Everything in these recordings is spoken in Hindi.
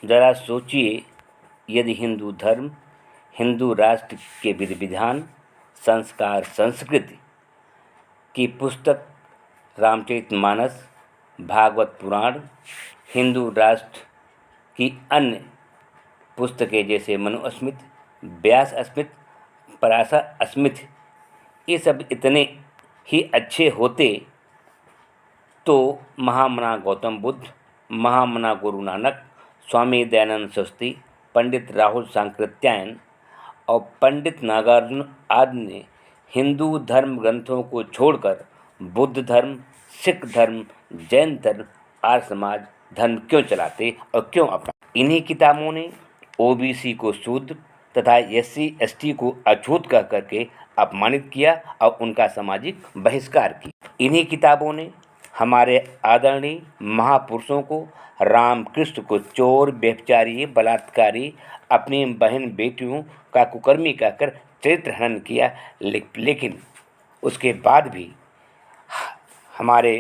जरा सोचिए, यदि हिंदू धर्म, हिंदू राष्ट्र के विधि विधान, संस्कार, संस्कृति की पुस्तक रामचरितमानस, भागवत पुराण, हिंदू राष्ट्र की अन्य पुस्तकें जैसे मनुस्मृति, व्यास स्मृति, पराशर स्मृति, ये सब इतने ही अच्छे होते तो महामना गौतम बुद्ध, महामना गुरु नानक, स्वामी दयानंद सरस्वती, पंडित राहुल सांकृत्यायन और पंडित नागार्जुन आदि ने हिंदू धर्म ग्रंथों को छोड़कर बुद्ध धर्म, सिख धर्म, जैन धर्म, आर्य समाज धर्म क्यों चलाते और क्यों अपना। इन्हीं किताबों ने ओबीसी को शूद्र तथा एससी एसटी को अछूत कह करके अपमानित किया और उनका सामाजिक बहिष्कार किया। इन्हीं किताबों ने हमारे आदरणीय महापुरुषों को, रामकृष्ण को चोर, व्यभिचारी, बलात्कारी, अपनी बहन बेटियों का कुकर्मी कहकर चरित्र हनन किया। लेकिन उसके बाद भी हमारे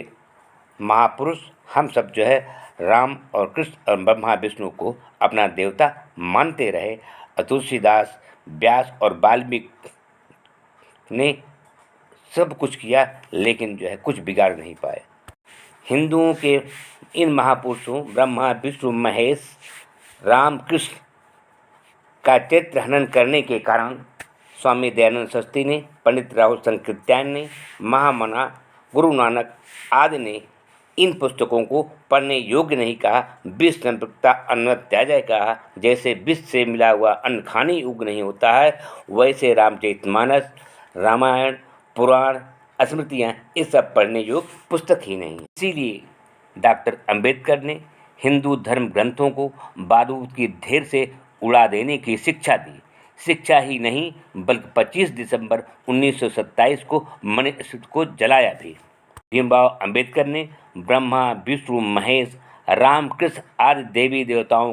महापुरुष हम सब जो है राम और कृष्ण और ब्रह्मा विष्णु को अपना देवता मानते रहे। तुलसीदास, व्यास और वाल्मीकि ने सब कुछ किया लेकिन जो है कुछ बिगाड़ नहीं पाए। हिंदुओं के इन महापुरुषों ब्रह्मा, विष्णु, महेश, राम, कृष्ण का चरित्र हनन करने के कारण स्वामी दयानंद सरस्वती ने, पंडित राहुल सांकृत्यायन ने, महामना गुरु नानक आदि ने इन पुस्तकों को पढ़ने योग्य नहीं कहा। विष संपृक्ता अन्न त्याज्य कहा। जैसे विष से मिला हुआ अन्न खाने योग्य नहीं होता है, वैसे रामचरितमानस, रामायण, पुराण, स्मृतियाँ ये सब पढ़ने योग्य पुस्तक ही नहीं। इसीलिए डॉक्टर अंबेडकर ने हिंदू धर्म ग्रंथों को बारूद की ढेर से उड़ा देने की शिक्षा दी। शिक्षा ही नहीं बल्कि 25 दिसंबर 1927 को मनुस्मृति को जलाया भी। भीमराव अंबेडकर ने ब्रह्मा, विष्णु, महेश, राम, कृष्ण आदि देवी देवताओं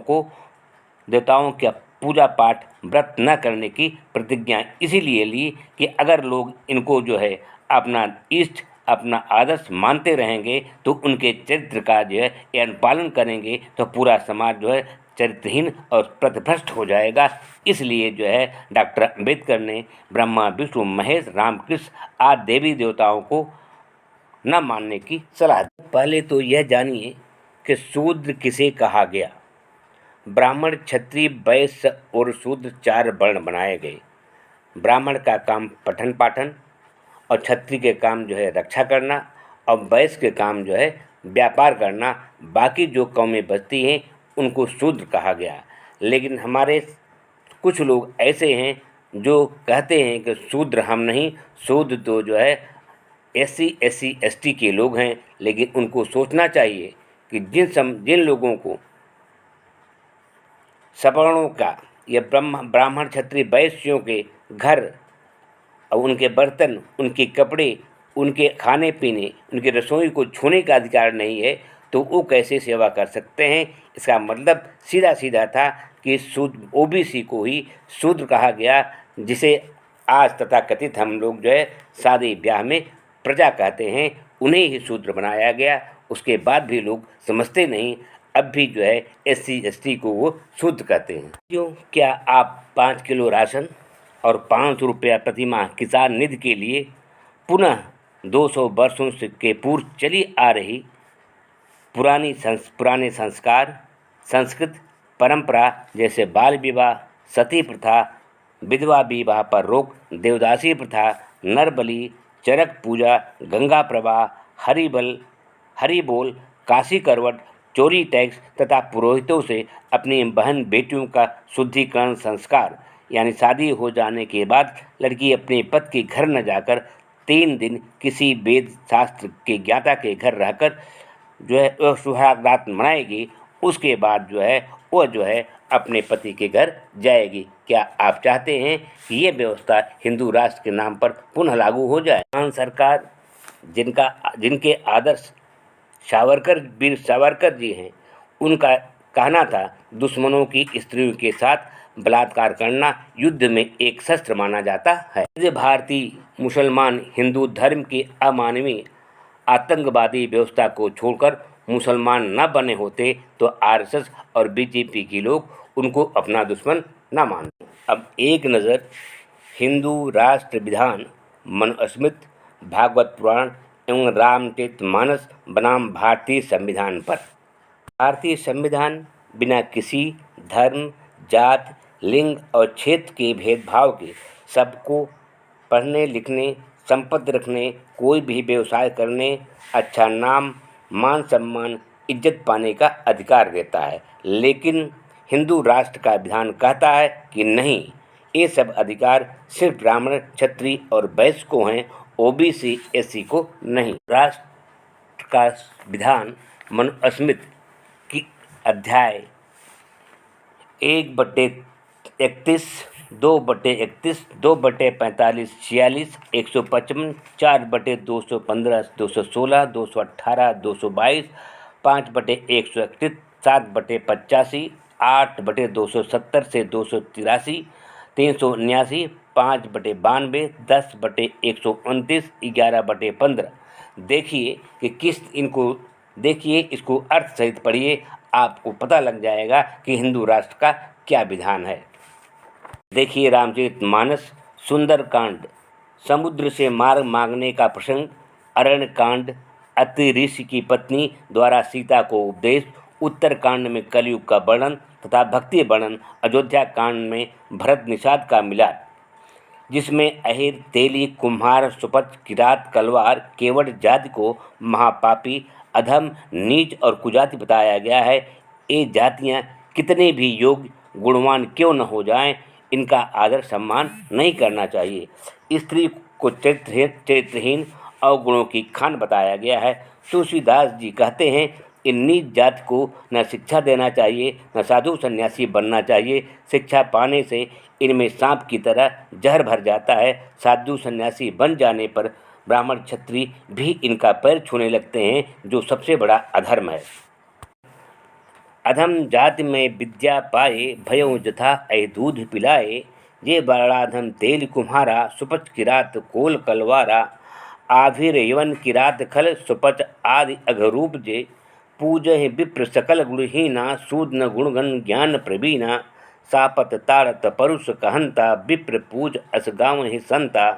का पूजा पाठ, व्रत न करने की प्रतिज्ञा इसीलिए ली कि अगर लोग इनको जो है अपना इष्ट, अपना आदर्श मानते रहेंगे तो उनके चरित्र का जो है अनुपालन करेंगे तो पूरा समाज जो है चरित्रहीन और पथभ्रष्ट हो जाएगा। इसलिए जो है डॉक्टर अंबेडकर ने ब्रह्मा, विष्णु, महेश, राम, कृष्ण आदि देवी देवताओं को न मानने की सलाह दी। पहले तो यह जानिए कि शूद्र किसे कहा गया। ब्राह्मण, क्षत्रिय, वैश्य और शूद्र 4 वर्ण बनाए गए। ब्राह्मण का काम पठन पाठन और क्षत्रिय के काम जो है रक्षा करना और वैश्य के काम जो है व्यापार करना। बाकी जो कौमें बचती हैं उनको शूद्र कहा गया। लेकिन हमारे कुछ लोग ऐसे हैं जो कहते हैं कि शूद्र हम नहीं, शूद्र तो जो है SC, ST के लोग हैं। लेकिन उनको सोचना चाहिए कि जिन लोगों को सवर्णों का या ब्राह्मण, क्षत्रिय, वैश्यों के घर और उनके बर्तन, उनके कपड़े, उनके खाने पीने, उनकी रसोई को छूने का अधिकार नहीं है तो वो कैसे सेवा कर सकते हैं। इसका मतलब सीधा सीधा था कि OBC को ही शूद्र कहा गया, जिसे आज तथाकथित हम लोग जो है शादी ब्याह में प्रजा कहते हैं, उन्हें ही शूद्र बनाया गया। उसके बाद भी लोग समझते नहीं, अब भी जो है SC, ST को वो शूद्र कहते हैं। क्यों? क्या आप 5 किलो राशन और 500 रुपया प्रतिमाह किसान निधि के लिए पुनः 200 वर्षों से के पूर्व चली आ रही पुराने संस्कार, संस्कृत परंपरा जैसे बाल विवाह, सती प्रथा, विधवा विवाह पर रोक, देवदासी प्रथा, नरबलि, चरक पूजा, गंगा प्रवाह, हरिबोल, काशी करवट, चोरी टैक्स तथा पुरोहितों से अपनी बहन बेटियों का शुद्धिकरण संस्कार, यानी शादी हो जाने के बाद लड़की अपने पति के घर न जाकर 3 दिन किसी वेद शास्त्र के ज्ञाता के घर रहकर जो है सुहाग रात मनाएगी। उसके बाद जो है वो जो है अपने पति के घर जाएगी। क्या आप चाहते हैं कि ये व्यवस्था हिंदू राष्ट्र के नाम पर पुनः लागू हो जाए? महान सरकार जिनके आदर्श वीर सावरकर जी हैं, उनका कहना था दुश्मनों की स्त्रियों के साथ बलात्कार करना युद्ध में एक शस्त्र माना जाता है। यदि भारतीय मुसलमान हिंदू धर्म की अमानवीय आतंकवादी व्यवस्था को छोड़कर मुसलमान न बने होते तो आरएसएस और बीजेपी के लोग उनको अपना दुश्मन न मानते। अब एक नज़र हिंदू राष्ट्र विधान, मनुस्मृति, भागवत पुराण एवं रामचरितमानस बनाम भारतीय संविधान पर। भारतीय संविधान बिना किसी धर्म, जात, लिंग और क्षेत्र के भेदभाव के सबको पढ़ने लिखने, संपत्ति रखने, कोई भी व्यवसाय करने, अच्छा नाम, मान सम्मान, इज्जत पाने का अधिकार देता है। लेकिन हिंदू राष्ट्र का विधान कहता है कि नहीं, ये सब अधिकार सिर्फ ब्राह्मण, क्षत्रिय और वैश्य को हैं, ओबीसी एससी को नहीं। राष्ट्र का विधान मनुस्मृति की अध्याय 1/31, 2/31, 2/45, 46, 155, 4/215, 216, 218, 222, 5/131, 7/85, 8/270 से 283, 379, 5/92, 10/129, 11/15। देखिए इसको अर्थ सहित पढ़िए, आपको पता लग जाएगा कि हिंदू राष्ट्र का क्या विधान है। देखिए रामचरितमानस, सुंदरकांड, समुद्र से मार्ग मांगने का प्रसंग, अरण्य कांड, अत्रि ऋषि की पत्नी द्वारा सीता को उपदेश, उत्तरकांड में कलयुग का वर्णन तथा भक्ति वर्णन, अयोध्या कांड में भरत निषाद का मिलाप, जिसमें अहिर, तेली, कुम्हार, सुपच, किरात, कलवार, केवट जाति को महापापी, अधम, नीच और कुजाति बताया गया है। ये जातियाँ कितने भी योग्य, गुणवान क्यों न हो जाएं, इनका आदर सम्मान नहीं करना चाहिए। स्त्री को चरित्रहीन अवगुणों की खान बताया गया है। तुलसीदास जी कहते हैं, इन नीच जाति को न शिक्षा देना चाहिए, न साधु सन्यासी बनना चाहिए। शिक्षा पाने से इनमें सांप की तरह जहर भर जाता है। साधु सन्यासी बन जाने पर ब्राह्मण क्षत्रिय भी इनका पैर छूने लगते हैं, जो सबसे बड़ा अधर्म है। अधम जाति में विद्या पाए, भयों जथा ऐ दूध पिलाए। ये बड़ाधम तेल कुम्हारा, सुपच किरात कोल कलवारा। आभिर यवन किरात खल, सुपच आदि अघरूप जे। पूजहि विप्र सकल गुणहीना, सूद न गुणगण ज्ञान प्रवीणा। सापत ताड़त परुष कहंता, विप्र पूज अस गाँव ही संता।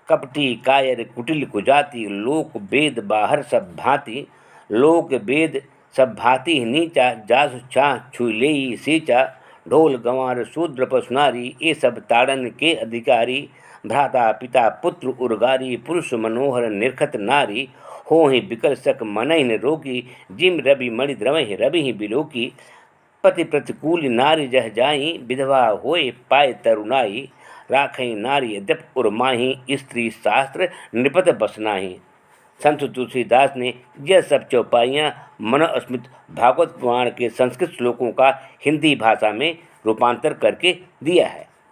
कपटी कायर कुटिल कुजाति, लोक वेद बाहर सब भांति। लोक वेद सब भांति नीचा, जासु छा छुई लेई सींचा। ढोल गंवार शूद्र पशुनारी, ये सब ताड़न के अधिकारी। भ्राता पिता पुत्र उर्गारी, पुरुष मनोहर निरखत नारी। हो ही बिकल सक मनहि न रोकी, जिम रवि मणि द्रवहि रवि ही बिलोकी। पति प्रतिकूल नारी जह जाई, विधवा होए पाए तरुणाई। राखई नारी यद्यप उर्माही, स्त्री शास्त्र निपत बस नाही। संत तुलसीदास ने यह सब चौपाइयाँ मनुस्मृति, भागवत पुराण के संस्कृत श्लोकों का हिंदी भाषा में रूपांतर करके दिया है।